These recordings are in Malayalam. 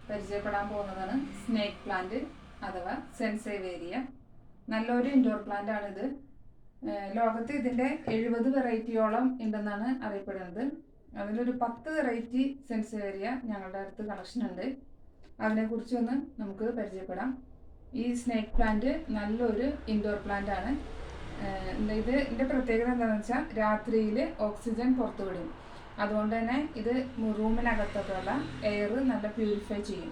പരിചയപ്പെടാൻ പോകുന്നതാണ് സ്നേക്ക് പ്ലാന്റ് അഥവാ സെൻസേവേരിയ. നല്ലൊരു ഇൻഡോർ പ്ലാന്റ് ആണിത്. ലോകത്ത് ഇതിൻ്റെ 70 വെറൈറ്റിയോളം ഉണ്ടെന്നാണ് അറിയപ്പെടുന്നത്. അതിലൊരു 10 വെറൈറ്റി സെൻസേവേരിയ ഞങ്ങളുടെ അടുത്ത് കളക്ഷൻ ഉണ്ട്. അതിനെക്കുറിച്ച് ഒന്ന് നമുക്ക് പരിചയപ്പെടാം. ഈ സ്നേക്ക് പ്ലാന്റ് നല്ലൊരു ഇൻഡോർ പ്ലാന്റ് ആണ്. ഇതിൻ്റെ പ്രത്യേകത എന്താണെന്ന് വെച്ചാൽ രാത്രിയിൽ ഓക്സിജൻ പുറത്തു വിടും. അതുകൊണ്ട് തന്നെ ഇത് റൂമിനകത്തൊക്കെയുള്ള എയർ നല്ല പ്യൂരിഫൈ ചെയ്യും.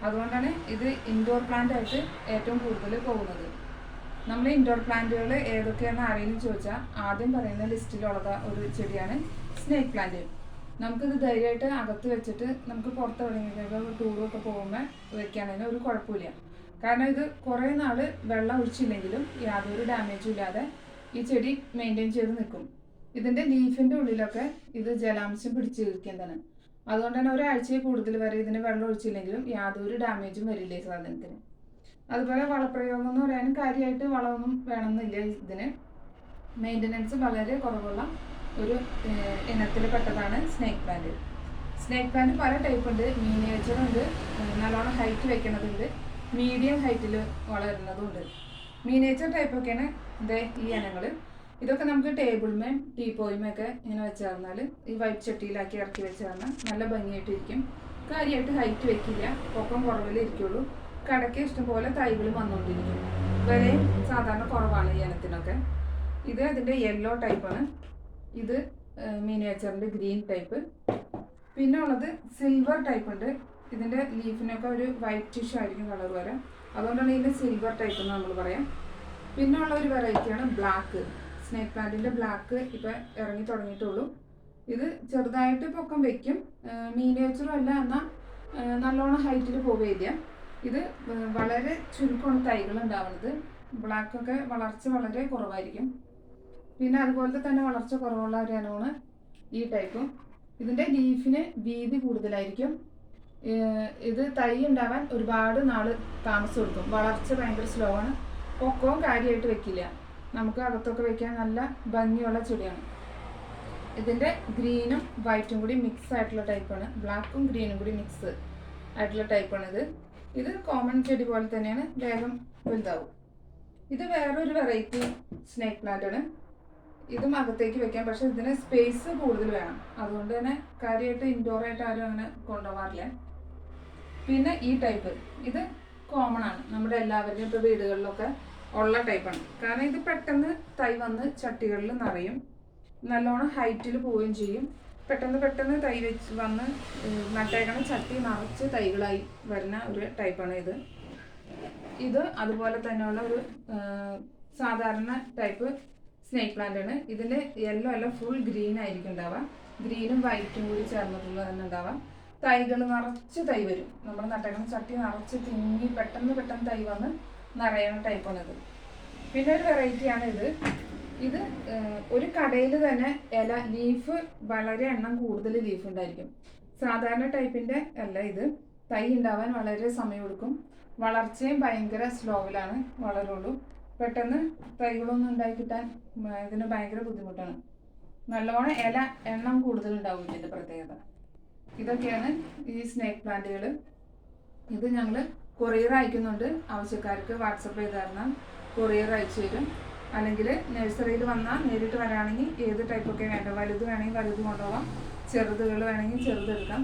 അതുകൊണ്ടാണ് ഇത് ഇൻഡോർ പ്ലാന്റ് ആയിട്ട് ഏറ്റവും കൂടുതൽ പോകുന്നത്. നമ്മൾ ഇൻഡോർ പ്ലാന്റുകൾ ഏതൊക്കെയാണെന്ന് ആരെങ്കിലും ചോദിച്ചാൽ ആദ്യം പറയുന്ന ലിസ്റ്റിലുള്ള ഒരു ചെടിയാണ് സ്നേക്ക് പ്ലാന്റ്. നമുക്കിത് ധൈര്യമായിട്ട് അകത്ത് വെച്ചിട്ട് നമുക്ക് പുറത്ത് എവിടെയെങ്കിലും ടൂറൊക്കെ പോകുമ്പോൾ വെക്കുകയാണെങ്കിൽ ഒരു കുഴപ്പമില്ല. കാരണം ഇത് കുറേ നാൾ വെള്ളം ഒഴിച്ചില്ലെങ്കിലും യാതൊരു ഡാമേജും ഇല്ലാതെ ഈ ചെടി മെയിൻറ്റെയിൻ ചെയ്ത് നിൽക്കും. ഇതിൻ്റെ ലീഫിൻ്റെ ഉള്ളിലൊക്കെ ഇത് ജലാംശം പിടിച്ചിരിക്കുന്നതാണ്. അതുകൊണ്ട് തന്നെ ഒരാഴ്ചയിൽ കൂടുതൽ വരെ ഇതിന് വെള്ളം ഒഴിച്ചില്ലെങ്കിലും യാതൊരു ഡാമേജും വരില്ല ഈ സാധനത്തിന്. അതുപോലെ വളപ്രയോഗം എന്ന് പറയാനും കാര്യമായിട്ട് വളമൊന്നും വേണമെന്നില്ല. ഇതിന് മെയിൻ്റനൻസ് വളരെ കുറവുള്ള ഒരു ഇനത്തിൽ പെട്ടതാണ് സ്നേക്ക് പ്ലാന്റ്. സ്നേക്ക് പ്ലാന്റ് പല ടൈപ്പ് ഉണ്ട്. മിനിയേച്ചറുണ്ട്, നല്ലോണം ഹൈറ്റ് വെക്കുന്നതുണ്ട്, മീഡിയം ഹൈറ്റിൽ വളരുന്നതും ഉണ്ട്. മിനിയേച്ചർ ടൈപ്പൊക്കെയാണ് ഈ ഇനങ്ങൾ. ഇതൊക്കെ നമുക്ക് ടേബിൾമേം ടീപ്പോയുമൊക്കെ ഇങ്ങനെ വെച്ച് തന്നാൽ ഈ വൈറ്റ് ചട്ടിയിലാക്കി ഇറക്കി വെച്ച് തന്നാൽ നല്ല ഭംഗിയായിട്ടിരിക്കും. കാര്യമായിട്ട് ഹൈറ്റ് വെക്കില്ല, പൊക്കം കുറവിലേ ഇരിക്കുള്ളൂ. കടയ്ക്ക് ഇഷ്ടംപോലെ തൈകൾ വന്നുകൊണ്ടിരിക്കും. വിലയും സാധാരണ കുറവാണ് ഈ ഇനത്തിനൊക്കെ. ഇത് അതിൻ്റെ യെല്ലോ ടൈപ്പാണ്. ഇത് മിനിയേച്ചറിൻ്റെ ഗ്രീൻ ടൈപ്പ്. പിന്നെ ഉള്ളത് സിൽവർ ടൈപ്പ് ഉണ്ട്. ഇതിൻ്റെ ലീഫിനൊക്കെ ഒരു വൈറ്റിഷ് ആയിരിക്കും കളർ വരാം. അതുകൊണ്ടാണ് ഇതിൻ്റെ സിൽവർ ടൈപ്പ് എന്ന് നമ്മൾ പറയാം. പിന്നെ ഉള്ള ഒരു വെറൈറ്റിയാണ് ബ്ലാക്ക്. സ്നേക്ക് പ്ലാന്റിൻ്റെ ബ്ലാക്ക് ഇപ്പം ഇറങ്ങി തുടങ്ങിയിട്ടുള്ളൂ. ഇത് ചെറുതായിട്ട് പൊക്കം വയ്ക്കും, മിനിയേച്ചറും അല്ല, എന്നാൽ നല്ലോണം ഹൈറ്റിൽ പോവുകയില്ല. ഇത് വളരെ ചുരുക്കമാണ് തൈകൾ ഉണ്ടാവുന്നത്. ബ്ലാക്കൊക്കെ വളർച്ച വളരെ കുറവായിരിക്കും. പിന്നെ അതുപോലത്തെ തന്നെ വളർച്ച കുറവുള്ള ഒരു ഇനമാണ് ഈ ടൈപ്പും. ഇതിൻ്റെ ലീഫിന് വീതി കൂടുതലായിരിക്കും. ഇത് തൈ ഉണ്ടാവാൻ ഒരുപാട് നാൾ താമസം എടുക്കും. വളർച്ച ഭയങ്കര സ്ലോ ആണ്. പൊക്കവും കാര്യമായിട്ട് വെക്കില്ല. നമുക്ക് അകത്തൊക്കെ വെക്കാൻ നല്ല ഭംഗിയുള്ള ചെടിയാണ്. ഇതിൻ്റെ ഗ്രീനും വൈറ്റും കൂടി മിക്സ് ആയിട്ടുള്ള ടൈപ്പാണ്. ബ്ലാക്കും ഗ്രീനും കൂടി മിക്സ് ആയിട്ടുള്ള ടൈപ്പാണ് ഇത് കോമൺ ചെടി പോലെ തന്നെയാണ്, വേഗം വലുതാവും. ഇത് വേറൊരു വെറൈറ്റി സ്നേക്ക് പ്ലാന്റ് ആണ്. ഇതും അകത്തേക്ക് വെക്കാം, പക്ഷെ ഇതിന് സ്പേസ് കൂടുതൽ വേണം. അതുകൊണ്ട് തന്നെ കാര്യമായിട്ട് ഇൻഡോറായിട്ട് ആരും അങ്ങനെ കൊണ്ടുപോകാറില്ല. പിന്നെ ഈ ടൈപ്പ് ഇത് കോമൺ ആണ്, നമ്മുടെ എല്ലാവരുടെയും ഇപ്പോൾ വീടുകളിലൊക്കെ ഉള്ള ടൈപ്പാണ്. കാരണം ഇത് പെട്ടെന്ന് തൈ വന്ന് ചട്ടികളിൽ നിറയും, നല്ലോണം ഹൈറ്റിൽ പോവുകയും ചെയ്യും. പെട്ടെന്ന് തൈ വെച്ച് വന്ന് നട്ടേക്കണ ചട്ടി നിറച്ച് തൈകളായി വരുന്ന ഒരു ടൈപ്പാണ് ഇത് അതുപോലെ തന്നെയുള്ള ഒരു സാധാരണ ടൈപ്പ് സ്നേക്ക് പ്ലാന്റ് ആണ്. ഇതിൻ്റെ യെല്ലോ അല്ല, ഫുൾ ഗ്രീൻ ആയിരിക്കും ഉണ്ടാവുക. ഗ്രീനും വൈറ്റും കൂടി ചേർന്നിട്ടുള്ള തന്നെ ഉണ്ടാവാം. തൈകൾ നിറച്ച് തൈ വരും. നമ്മൾ നട്ടേക്കണ ചട്ടി നിറച്ച് തിങ്ങി പെട്ടെന്ന് തൈ വന്ന് നിറയുന്ന ടൈപ്പാണിത്. പിന്നെ ഒരു വെറൈറ്റിയാണ് ഇത് ഒരു കടയിൽ തന്നെ ഇല ലീഫ് വളരെ എണ്ണം കൂടുതൽ ലീഫ് ഉണ്ടായിരിക്കും. സാധാരണ ടൈപ്പിൻ്റെ അല്ല ഇത്. തൈ ഉണ്ടാവാൻ വളരെ സമയമെടുക്കും. വളർച്ചയും ഭയങ്കര സ്ലോവിലാണ് വളരുള്ളൂ. പെട്ടെന്ന് തൈകളൊന്നും ഉണ്ടായി കിട്ടാൻ ഇതിന് ഭയങ്കര ബുദ്ധിമുട്ടാണ്. നല്ലോണം ഇല എണ്ണം കൂടുതലുണ്ടാവും ഇതിൻ്റെ പ്രത്യേകത. ഇതൊക്കെയാണ് ഈ സ്നേക്ക് പ്ലാന്റുകൾ. ഇത് ഞങ്ങൾ കൊറിയർ അയക്കുന്നുണ്ട്. ആവശ്യക്കാർക്ക് വാട്സപ്പ് ചെയ്ത് തരണം, കൊറിയർ അയച്ചു തരും. അല്ലെങ്കിൽ നഴ്സറിയിൽ വന്നാൽ നേരിട്ട് വരാണെങ്കിൽ ഏത് ടൈപ്പൊക്കെ വേണ്ട, വലുത് വേണമെങ്കിൽ വലുത് കൊണ്ടുപോകാം, ചെറുതുകൾ വേണമെങ്കിൽ ചെറുതെടുക്കാം.